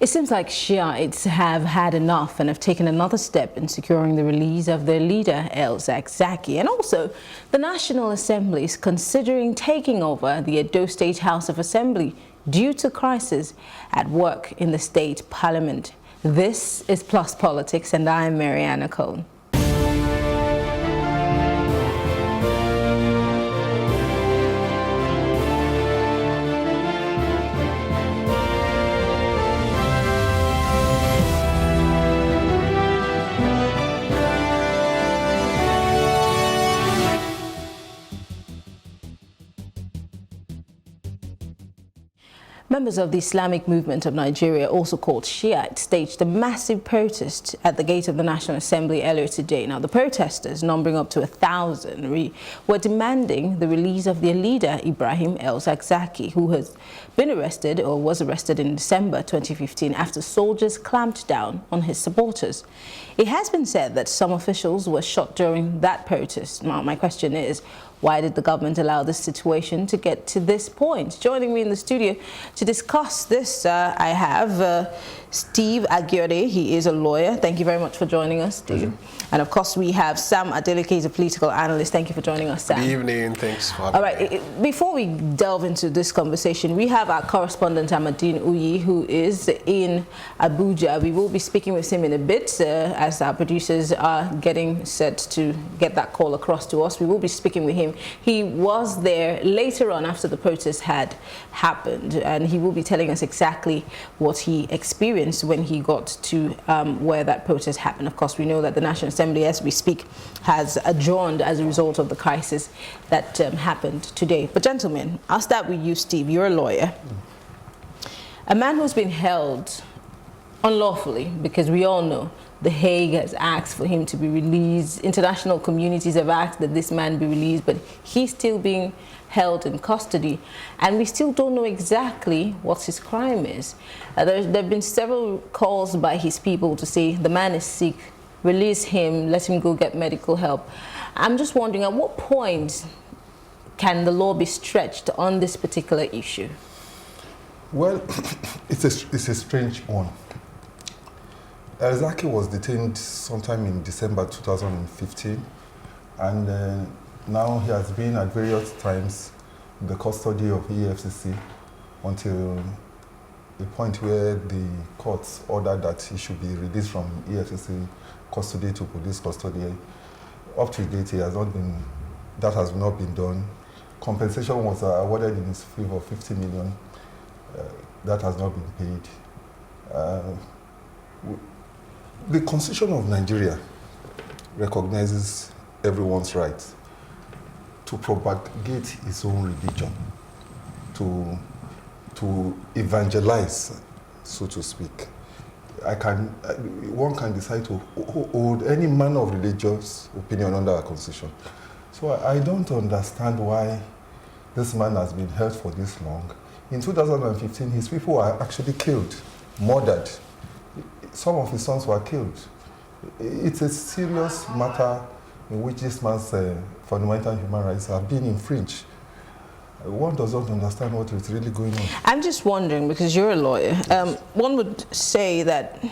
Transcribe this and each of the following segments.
It seems like Shiites have had enough and have taken another step in securing the release of their leader, El-Zakzaky. And also, the National Assembly is considering taking over the Edo State House of Assembly due to crisis at work in the state parliament. This is Plus Politics, and I'm Maryann Okon. Members of the Islamic movement of Nigeria, also called Shiites, staged a massive protest at the gate of the National Assembly earlier today. Now, the protesters, numbering up to 1,000, were demanding the release of their leader, Ibrahim El-Zakzaky, who has been arrested or was arrested in December 2015 after soldiers clamped down on his supporters. It has been said that some officials were shot during that protest. Now, my question is, why did the government allow this situation to get to this point? Joining me in the studio to discuss this, I have Steve Agiode. He is a lawyer. Thank you very much for joining us, Steve. And of course, we have Sam Adeleke, he's a political analyst. Thank you for joining us, Sam. Good evening. Thanks for having me. All right, before we delve into this conversation, we have our correspondent, Amadine Uyi, who is in Abuja. We will be speaking with him in a bit as our producers are getting set to get that call across to us. We will be speaking with him. He was there later on after the protest had happened, and he will be telling us exactly what he experienced when he got to where that protest happened. Of course, we know that the National Assembly, as we speak, has adjourned as a result of the crisis that happened today. But gentlemen, I'll start with you, Steve. You're a lawyer. A man who's been held unlawfully, because we all know The Hague has asked for him to be released. International communities have asked that this man be released, but he's still being held in custody. And we still don't know exactly what his crime is. There have been several calls by his people to say the man is sick, release him, let him go get medical help. I'm just wondering, at what point can the law be stretched on this particular issue? Well, it's a strange one. El-Zakzaky was detained sometime in December 2015, and now he has been at various times in the custody of EFCC until the point where the courts ordered that he should be released from EFCC custody to police custody. Up to date, that has not been done. Compensation was awarded in his favor of 50 million. That has not been paid. The Constitution of Nigeria recognizes everyone's right to propagate his own religion, to evangelize, so to speak. One can decide to hold any manner of religious opinion under our Constitution. So I don't understand why this man has been held for this long. In 2015, his people were actually killed, murdered. Some of his sons were killed. It's a serious matter in which this man's fundamental human rights have been infringed. One does not understand what is really going on. I'm just wondering, because you're a lawyer, one would say that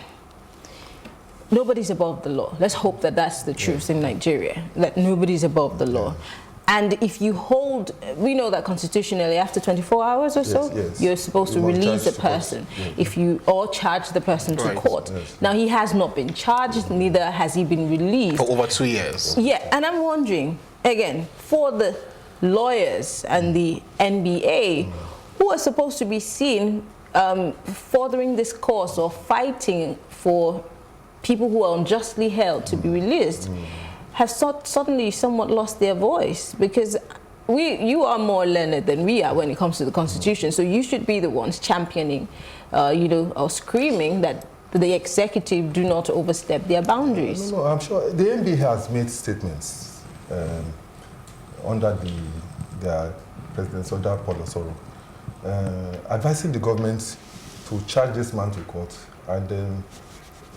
nobody's above the law. Let's hope that that's the truth in Nigeria, that nobody's above the law. And if you hold, we know that constitutionally after 24 hours or so, you're supposed to release a person or charge the person to court. Now, he has not been charged, neither has he been released. For over 2 years. Yeah, and I'm wondering, again, for the lawyers and the NBA, who are supposed to be seen furthering this cause or fighting for people who are unjustly held to be released, have suddenly somewhat lost their voice, because you are more learned than we are when it comes to the Constitution, so you should be the ones championing, or screaming that the executive do not overstep their boundaries. No, I'm sure the NBA has made statements under their President Soda Polosoro, advising the government to charge this man to court, and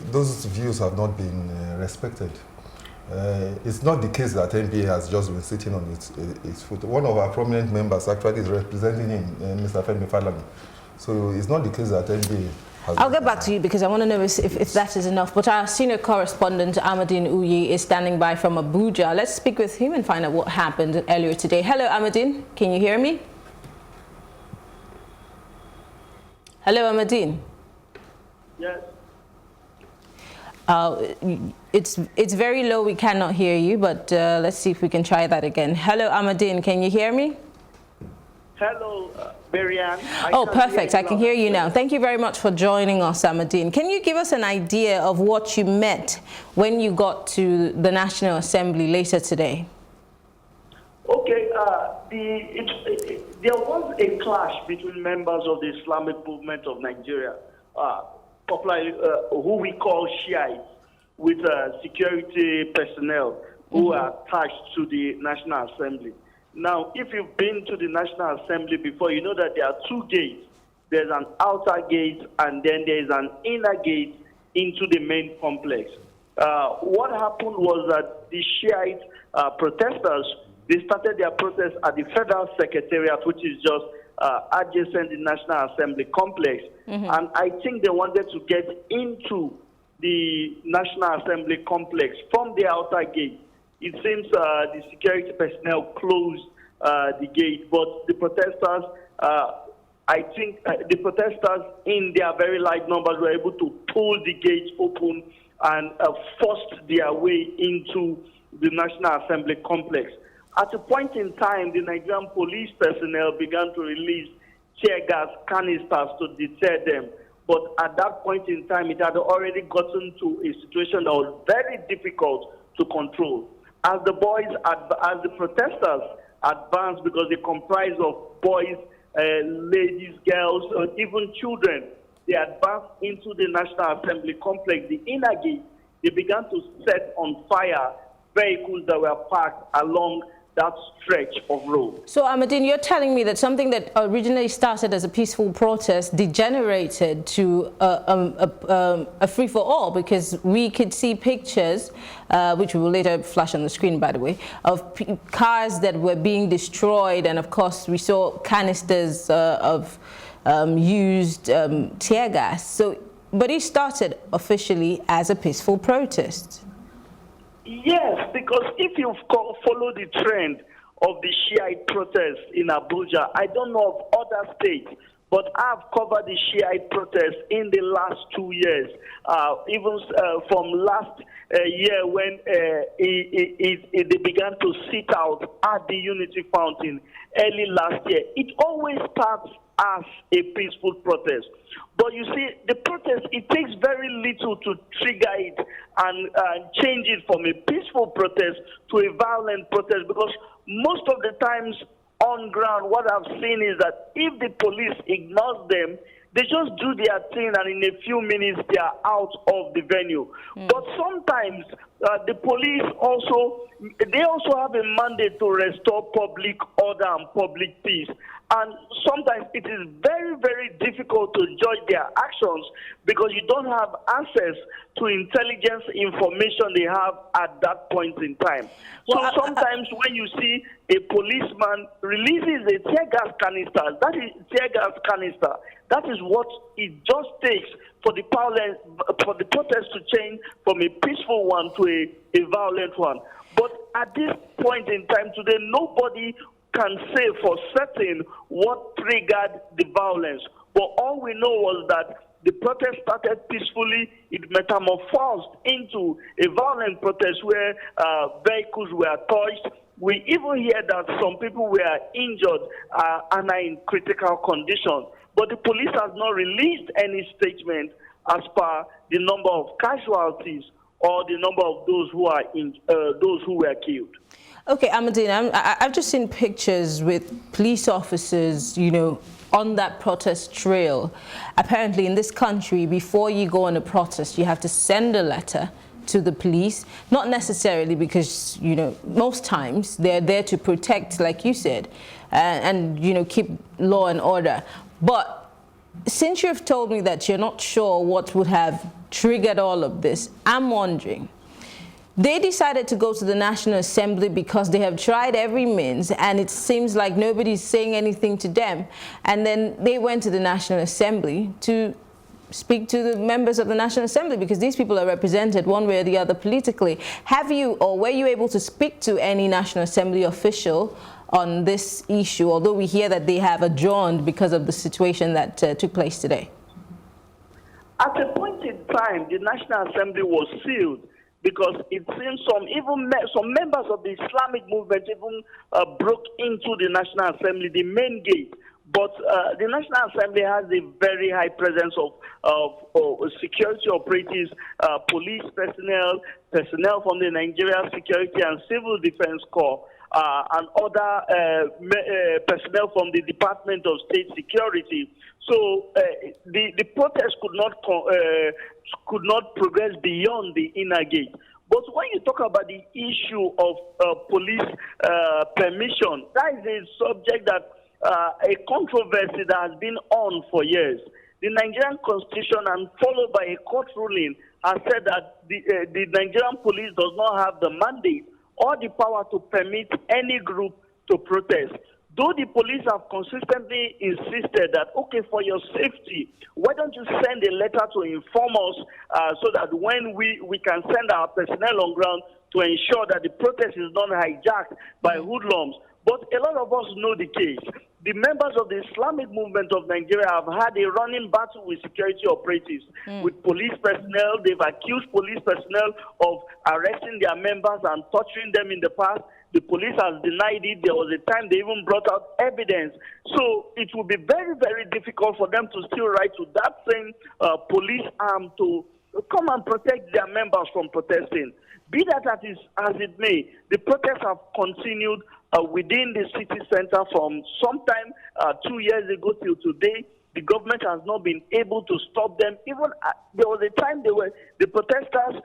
those views have not been respected. It's not the case that NBA has just been sitting on its foot. One of our prominent members actually is representing him, Mr. Femi Falami. So it's not the case that NBA I'll get back to you because I want to know if that is enough. But our senior correspondent, Maryann, is standing by from Abuja. Let's speak with him and find out what happened earlier today. Hello, Maryann. Can you hear me? Hello, Maryann. Yes. It's very low. We cannot hear you, but let's see if we can try that again. Hello, Maryann. Can you hear me? Hello, Maryann. Oh, perfect. I can hear you now. Thank you very much for joining us, Maryann. Can you give us an idea of what you met when you got to the National Assembly later today? Okay, there was a clash between members of the Islamic movement of Nigeria, popularly who we call Shiites, with security personnel who are attached to the National Assembly. Now, if you've been to the National Assembly before, you know that there are two gates. There's an outer gate and then there's an inner gate into the main complex. What happened was that the Shiite protesters, they started their protest at the Federal Secretariat, which is just adjacent to the National Assembly complex. And I think they wanted to get into the National Assembly complex from the outer gate. It seems the security personnel closed the gate, but the protesters, I think the protesters in their very light numbers were able to pull the gate open and forced their way into the National Assembly complex. At a point in time, the Nigerian police personnel began to release tear gas canisters to deter them. But at that point in time, it had already gotten to a situation that was very difficult to control. As the protesters advanced, because they comprise of boys, ladies, girls, and even children, they advanced into the National Assembly complex, the inner gate. They began to set on fire vehicles that were parked along that stretch of road. So, Maryann, you're telling me that something that originally started as a peaceful protest degenerated to a free-for-all, because we could see pictures, which we will later flash on the screen, by the way, of cars that were being destroyed, and of course we saw canisters of used tear gas. So, but it started officially as a peaceful protest. Yes, because if you follow the trend of the Shiite protests in Abuja, I don't know of other states, but I've covered the Shiite protests in the last 2 years, even from last year when they began to sit out at the Unity Fountain early last year. It always starts as a peaceful protest. But you see, the protest, it takes very little to trigger it and change it from a peaceful protest to a violent protest, because most of the times on ground, what I've seen is that if the police ignores them, they just do their thing, and in a few minutes they are out of the venue. But sometimes the police also have a mandate to restore public order and public peace. And sometimes it is very, very difficult to judge their actions because you don't have access to intelligence information they have at that point in time. So sometimes when you see a policeman releases a tear gas canister, that is tear gas canister. That is what it just takes for the protest to change from a peaceful one to a violent one. But at this point in time today, nobody can say for certain what triggered the violence. But all we know was that the protest started peacefully. It metamorphosed into a violent protest where vehicles were touched. We even hear that some people were injured and are in critical condition. But the police has not released any statement as per the number of casualties or the number of those who are those who were killed. Okay, Maryann, I've just seen pictures with police officers, you know, on that protest trail. Apparently in this country, before you go on a protest, you have to send a letter to the police, not necessarily because, you know, most times they're there to protect, like you said, and you know, keep law and order. But since you've told me that you're not sure what would have triggered all of this, I'm wondering, they decided to go to the National Assembly because they have tried every means and it seems like nobody's saying anything to them. And then they went to the National Assembly to speak to the members of the National Assembly, because these people are represented one way or the other politically. Have you, or were you able to speak to any National Assembly official on this issue, although we hear that they have adjourned because of the situation that took place today? At a point in time, the National Assembly was sealed because it seems some members of the Islamic movement even broke into the National Assembly, the main gate. But the National Assembly has a very high presence of security operatives, police personnel from the Nigerian Security and Civil Defense Corps, and other personnel from the Department of State Security. So the protest could not progress beyond the inner gate. But when you talk about the issue of police permission, that is a subject that a controversy that has been on for years. The Nigerian Constitution, and followed by a court ruling, has said that the Nigerian police does not have the mandate or the power to permit any group to protest. Though the police have consistently insisted that, okay, for your safety, why don't you send a letter to inform us so that when we can send our personnel on ground to ensure that the protest is not hijacked by hoodlums. But a lot of us know the case. The members of the Islamic movement of Nigeria have had a running battle with security operatives, with police personnel. They've accused police personnel of arresting their members and torturing them in the past. The police has denied it. There was a time they even brought out evidence. So it will be very, very difficult for them to still write to that same police arm to come and protect their members from protesting. Be that as it may, the protests have continued within the city center from sometime 2 years ago till today. The government has not been able to stop them. Even there was a time the protesters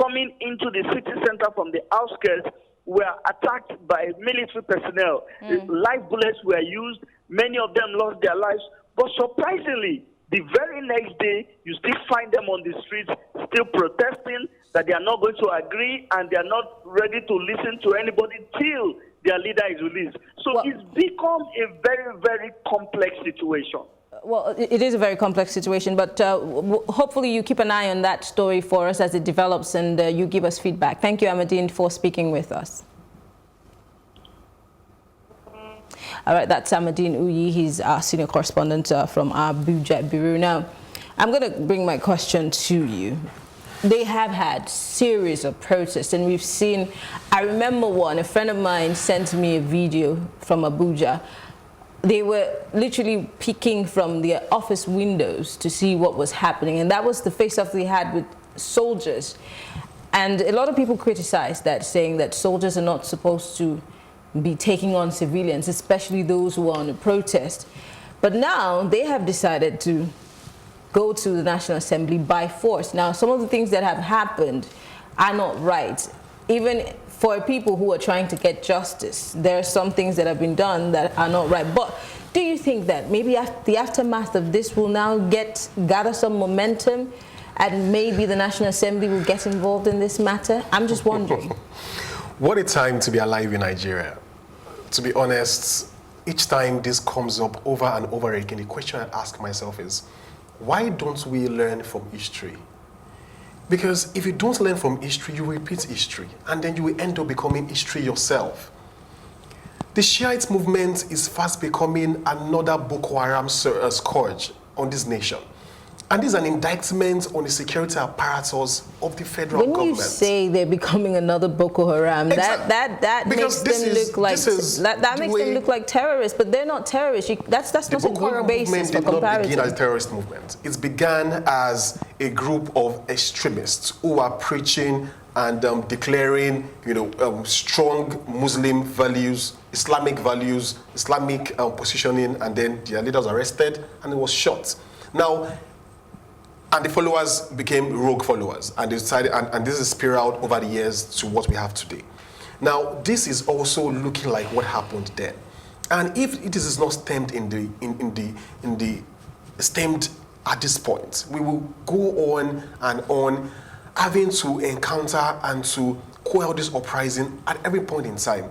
coming into the city center from the outskirts were attacked by military personnel. Live bullets were used. Many of them lost their lives. But surprisingly, the very next day, you still find them on the streets, still protesting that they are not going to agree and they are not ready to listen to anybody till their leader is released. So it's become a very, very complex situation. Well, it is a very complex situation, but hopefully you keep an eye on that story for us as it develops, and you give us feedback. Thank you, Ahmadine, for speaking with us. All right, that's Ahmadine Uyi. He's our senior correspondent from Abuja Bureau. Now, I'm going to bring my question to you. They have had series of protests, and we've seen, I remember one, a friend of mine sent me a video from Abuja. They were literally peeking from their office windows to see what was happening, and that was the face-off they had with soldiers. And a lot of people criticized that, saying that soldiers are not supposed to be taking on civilians, especially those who are on a protest. But now they have decided to go to the National Assembly by force. Now, some of the things that have happened are not right. Even for people who are trying to get justice, there are some things that have been done that are not right. But do you think that maybe the aftermath of this will now gather some momentum, and maybe the National Assembly will get involved in this matter? I'm just wondering. What a time to be alive in Nigeria. To be honest, each time this comes up over and over again, the question I ask myself is, why don't we learn from history? Because if you don't learn from history, you repeat history, and then you will end up becoming history yourself. The Shiite movement is fast becoming another Boko Haram scourge on this nation. And this is an indictment on the security apparatus of the federal government. When you say they're becoming another Boko Haram, that makes them look like them look like terrorists, but they're not terrorists. That's not a good basis for comparison. The Boko Haram movement did not begin as a terrorist movement. It began as a group of extremists who are preaching and declaring, strong Muslim values, Islamic positioning, and then their leaders arrested and it was shot. Now. And the followers became rogue followers, and they decided, and this is spiraled over the years to what we have today. Now, this is also looking like what happened then, and if it is not stemmed stemmed at this point, we will go on and on, having to encounter and to quell this uprising at every point in time.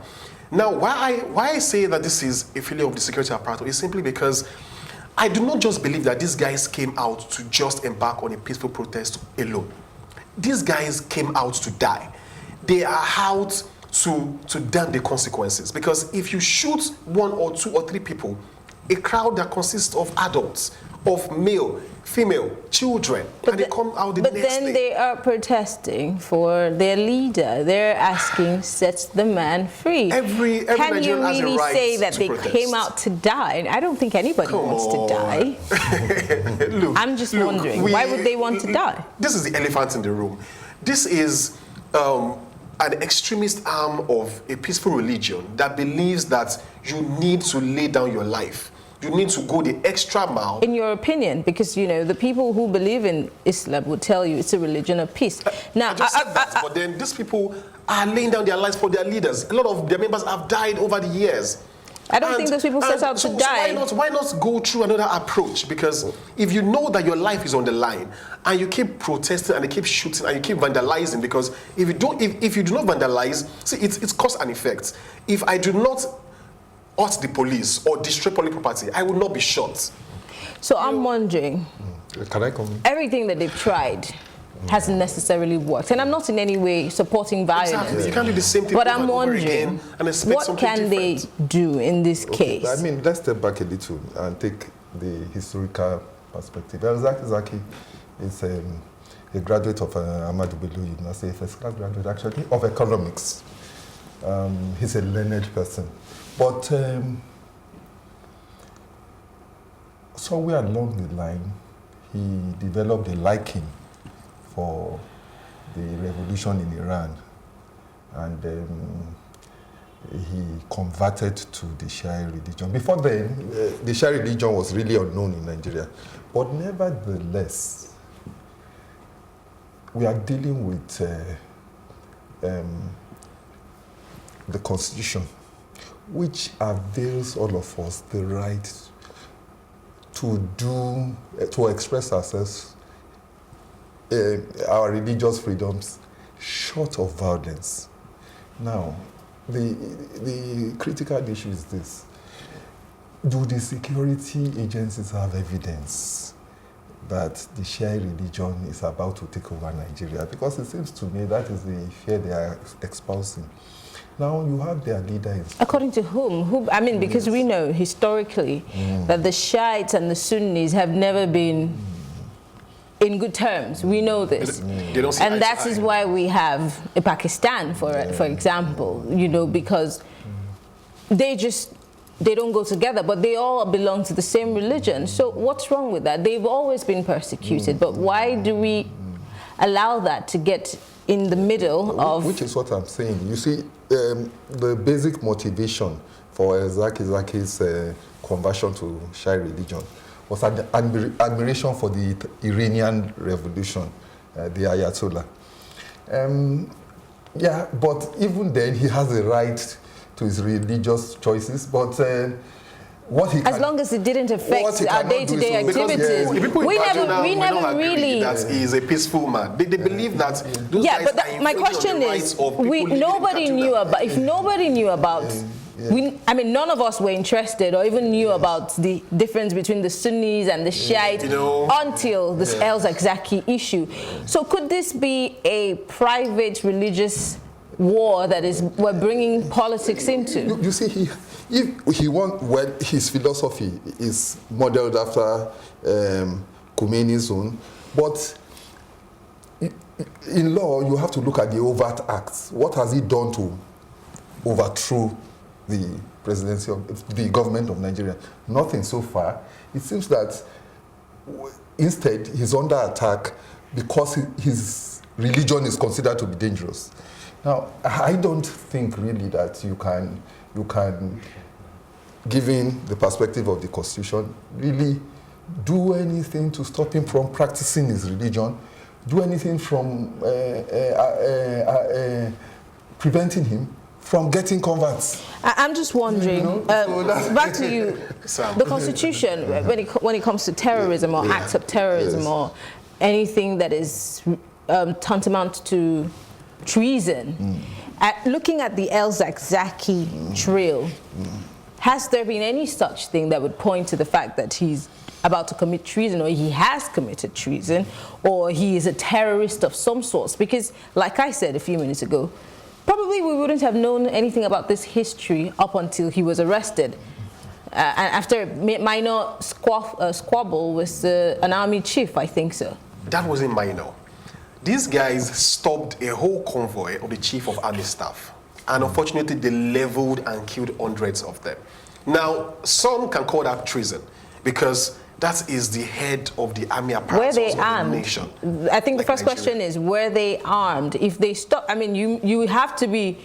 Now, why I say that this is a failure of the security apparatus is simply because I do not just believe that these guys came out to just embark on a peaceful protest alone. These guys came out to die. They are out to damn the consequences. Because if you shoot 1 or 2 or 3 people, a crowd that consists of adults, of male, female, children, and they come out the next day. But then they are protesting for their leader. They're asking, set the man free. Every Can you Nigerian has a really right say that to they protest. came out to die? I don't think anybody wants to die. Look, I'm just wondering, why would they want to die? This is the elephant in the room. This is an extremist arm of a peaceful religion that believes that you need to lay down your life. You need to go the extra mile. In your opinion, because, you know, the people who believe in Islam would tell you it's a religion of peace. Now, I just said that, but then these people are laying down their lives for their leaders. A lot of their members have died over the years. I don't think those people set out to die. So why not go through another approach? Because if you know that your life is on the line and you keep protesting and you keep shooting and you keep vandalizing, because if you do not vandalize, see, it's cause and effect. If I do not hurt the police or destroy public property, I will not be shot. So I'm wondering, Can I come? everything that they've tried hasn't necessarily worked. And I'm not in any way supporting violence. Exactly. You can't do the same thing But over I'm and over wondering, again and expect what something can different. they do in this case? I mean, let's step back a little and take the historical perspective. El-Zakzaky is a graduate of Ahmadu Bello University, a first-class graduate actually, of economics. He's a learned person. But somewhere along the line, he developed a liking for the revolution in Iran, and he converted to the Shia religion. Before then, the Shia religion was really unknown in Nigeria. But nevertheless, we are dealing with the Constitution, which avails all of us the right to express ourselves, our religious freedoms, short of violence. Now, the critical issue is this: do the security agencies have evidence that the Shia religion is about to take over Nigeria? Because it seems to me that is the fear they are espousing. Now you have their leader. According to whom? I mean, because we know historically that the Shiites and the Sunnis have never been in good terms. We know this. They don't see and eye that to is eye. why we have a Pakistan, for example, you know, because they don't go together, but they all belong to the same religion. So what's wrong with that? They've always been persecuted, but why do we allow that to get in the middle of... Which is what I'm saying. You see, the basic motivation for El-Zakzaky's conversion to Shia religion was an admiration for the Iranian revolution, the Ayatollah. Yeah, but even then, he has a right to his religious choices, but what he as long as it didn't affect our day-to-day activities. We never really... that he is a peaceful man. They believe that those guys but are my infringing on question the is, rights of people living in nobody knew Kaduna. about, if nobody knew about, I mean, none of us were interested or even knew about the difference between the Sunnis and the Shiites until this El-Zakzaky issue. So could this be a private religious war that we're bringing politics into? You see, if he want, well, his philosophy is modeled after Khomeini's own, but in law you have to look at the overt acts. What has he done to overthrow the presidency of the government of Nigeria? Nothing so far. It seems that instead he's under attack because his religion is considered to be dangerous. Now, I don't think really that you can, given the perspective of the Constitution, really do anything to stop him from practicing his religion, do anything from preventing him from getting converts. I'm just wondering, back to you, the Constitution, when it comes to terrorism or acts of terrorism or anything that is tantamount to treason, looking at the El-Zakzaky trail, has there been any such thing that would point to the fact that he's about to commit treason, or he has committed treason, or he is a terrorist of some sorts. Because, like I said a few minutes ago, probably we wouldn't have known anything about this history up until he was arrested. And after a minor squabble with an army chief, I think so. That wasn't minor. These guys stopped a whole convoy of the chief of army staff. And unfortunately, they leveled and killed hundreds of them. Now, some can call that treason because that is the head of the army apparatus of the nation. I think the first question is, were they armed? If they stop, I mean, you have to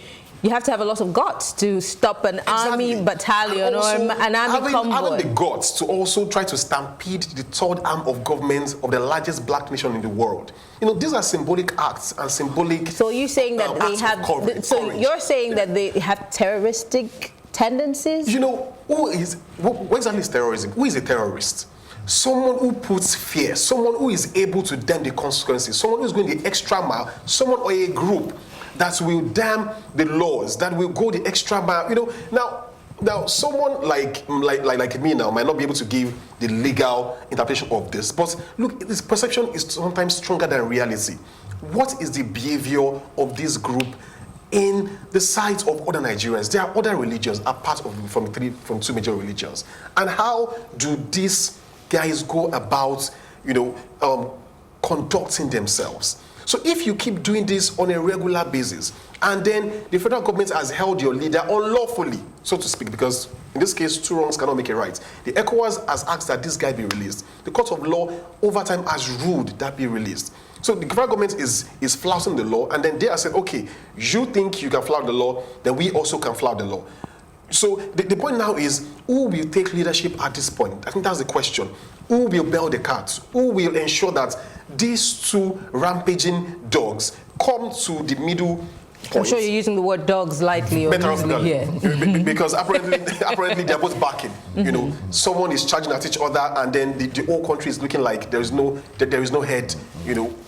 have a lot of guts to stop an army battalion or an army convoy. Having the guts to also try to stampede the third arm of government of the largest black nation in the world. You know, these are symbolic acts and symbolic. So you're saying that they have. Courage. You're saying that they have terroristic tendencies? You know, what exactly is terrorism? Who is a terrorist? Someone who puts fear, someone who is able to damn the consequences, someone who is going the extra mile, someone or a group that will damn the laws, that will go the extra mile. You know, now someone like me now might not be able to give the legal interpretation of this, but look, this perception is sometimes stronger than reality. What is the behavior of this group in the sight of other Nigerians? There are other religions apart from two major religions, and how do these guys go about, conducting themselves? So if you keep doing this on a regular basis, and then the federal government has held your leader unlawfully, so to speak, because in this case, two wrongs cannot make a right. The ECOWAS has asked that this guy be released. The court of law over time has ruled that be released. So the federal government is flouting the law, and then they have said, okay, you think you can flout the law, then we also can flout the law. So the point now is, who will take leadership at this point? I think that's the question. Who will bail the cat? Who will ensure that these two rampaging dogs come to the middle point? I'm sure you're using the word dogs lightly or easily here. Because apparently they're both barking. You know, someone is charging at each other, and then the whole country is looking like there is no head,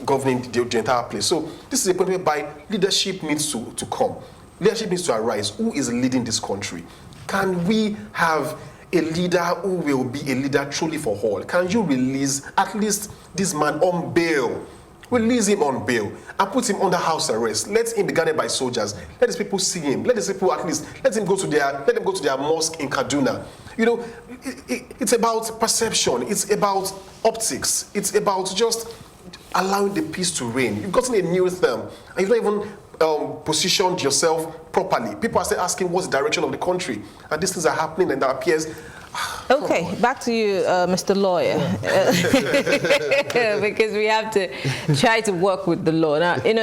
governing the entire place. So this is a point whereby leadership needs to come. Leadership needs to arise. Who is leading this country? Can we have a leader who will be a leader truly for all? Can you release at least this man on bail? Release him on bail and put him under house arrest. Let him be guarded by soldiers. Let these people see him. Let these people let them go to their mosque in Kaduna. It's about perception. It's about optics. It's about just allowing the peace to reign. You've gotten a new term, and you've not even positioned yourself properly. People are still asking what's the direction of the country, and these things are happening, and that appears. Okay, back to you, Mr. Lawyer, because we have to try to work with the law. Now, in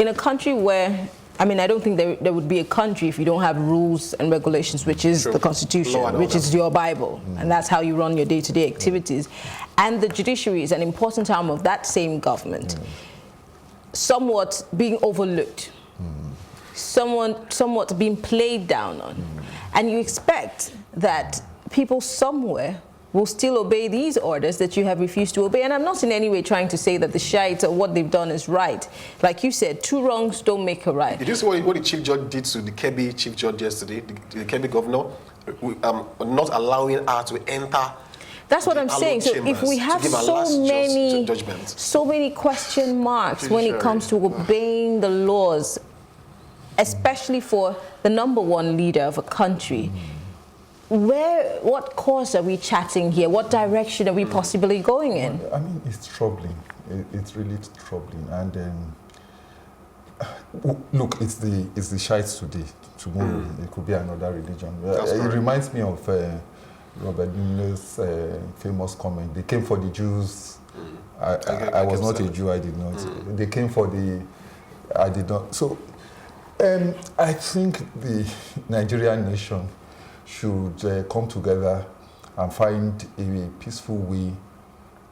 a country where, I mean, I don't think there would be a country if you don't have rules and regulations, which is the Constitution, which is your Bible, and that's how you run your day-to-day activities. And the judiciary is an important arm of that same government, somewhat being overlooked, somewhat being played down on. And you expect that people somewhere will still obey these orders that you have refused to obey. And I'm not in any way trying to say that the Shiites or what they've done is right. Like you said, two wrongs don't make a right. Did you see what the chief judge did to the Kebbi chief judge yesterday, the Kebbi governor, not allowing her to enter? That's what I'm saying. So if we have so many question marks when it comes to obeying the laws, especially for the #1 leader of a country, what course are we chatting here? What direction are we possibly going in? I mean, it's troubling. It's really troubling. And look, it's the Shiites today. Tomorrow, it could be another religion. It reminds me of Robert Miller's famous comment. They came for the Jews. I was not a Jew. I did not. They came for I did not. So. I think the Nigerian nation should come together and find a peaceful way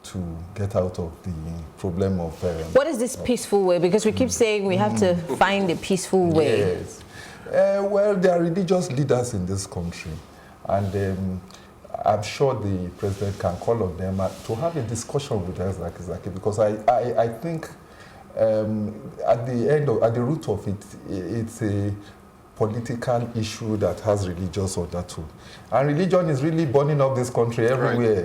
to get out of the problem of... what is this peaceful way? Because we keep saying we have to find a peaceful way. Yes. Well, there are religious leaders in this country, and I'm sure the president can call on them to have a discussion with El-Zakzaky, because I think... at the root of it, it's political issue that has religious undertone. And religion is really burning up this country everywhere.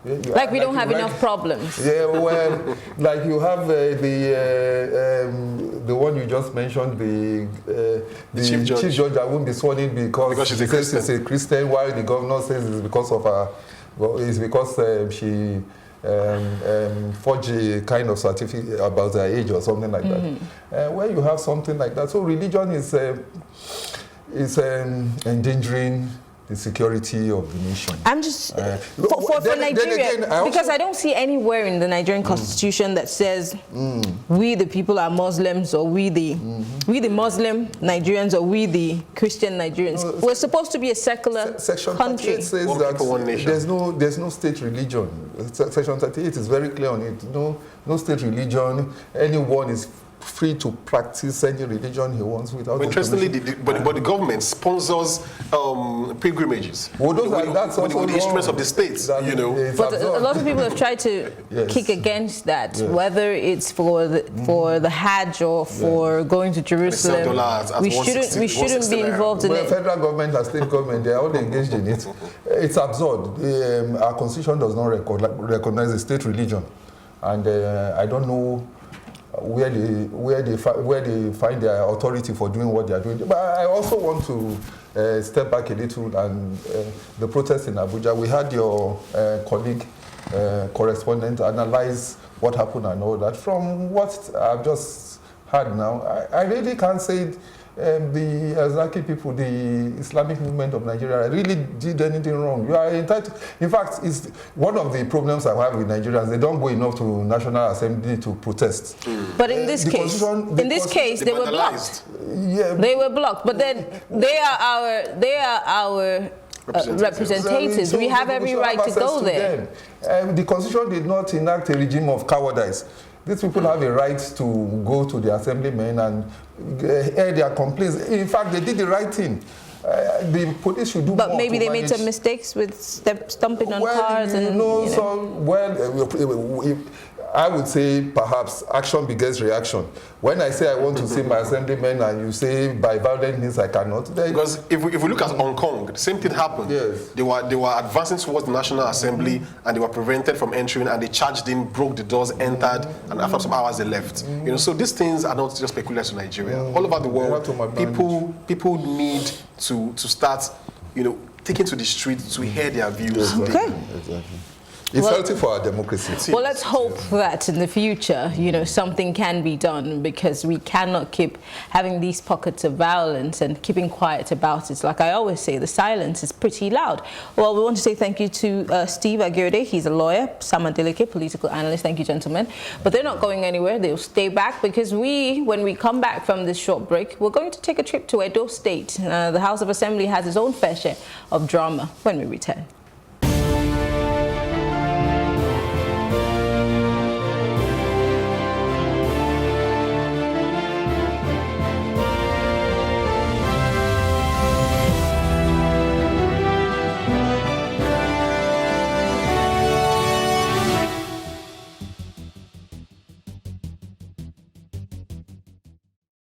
Right. Like we don't have enough problems. Yeah, well, like you have the one you just mentioned, the chief judge that won't be sworn in because she's a Christian. She's a Christian, while the governor says it's because of her, well, it's because she forged a kind of certificate about her age or something like that. Where you have something like that, so religion is endangering the security of the nation. I'm just for Nigeria, because I don't see anywhere in the Nigerian constitution that says we the people are Muslims, or we the Muslim Nigerians, or we the Christian Nigerians. No, we're supposed to be a secular Section country. 38 says that there's no state religion. Section 38 is very clear on it. No state religion. Anyone is free to practice any religion he wants without. But interestingly, but the government sponsors pilgrimages. Well, that's with the instruments of the states, But a lot of people have tried to kick against that, whether it's for the Hajj or for going to Jerusalem. We shouldn't be involved in it. Federal government and state government, they are all engaged in it. It's absurd. Our constitution does not recognize a state religion, and I don't know where they find their authority for doing what they are doing. But I also want to step back a little, and the protest in Abuja, we had your colleague, correspondent, analyze what happened and all that. From what I've just heard now, I really can't say the El-Zakzaky people, the Islamic movement of Nigeria, really did anything wrong. You are entitled. In fact, it's one of the problems I have with Nigerians. They don't go enough to National Assembly to protest. But in this case, they were blocked. Yeah, they were blocked. But then they are our representatives. So we have every right to go there. The Constitution did not enact a regime of cowardice. These people have a right to go to the assemblymen and air their complaints. In fact, they did the right thing. The police should do more. But maybe they made some mistakes with stomping on cars and. I would say perhaps action begets reaction. When I say I want to see my assemblymen and you say by violent means I cannot. Because if we look at Okon, the same thing happened. Yes. They were advancing towards the National Assembly and they were prevented from entering, and they charged in, broke the doors, entered, and after some hours they left. So these things are not just peculiar to Nigeria. All over the world, people need to start, taking to the street to hear their views. Okay. Exactly. It's healthy for our democracy. Well, let's hope that in the future, something can be done, because we cannot keep having these pockets of violence and keeping quiet about it. Like I always say, the silence is pretty loud. Well, we want to say thank you to Steve Aguirre. He's a lawyer. Sam Adeleke, political analyst. Thank you, gentlemen. But they're not going anywhere. They'll stay back, because when we come back from this short break, we're going to take a trip to Edo State. The House of Assembly has its own fair share of drama when we return.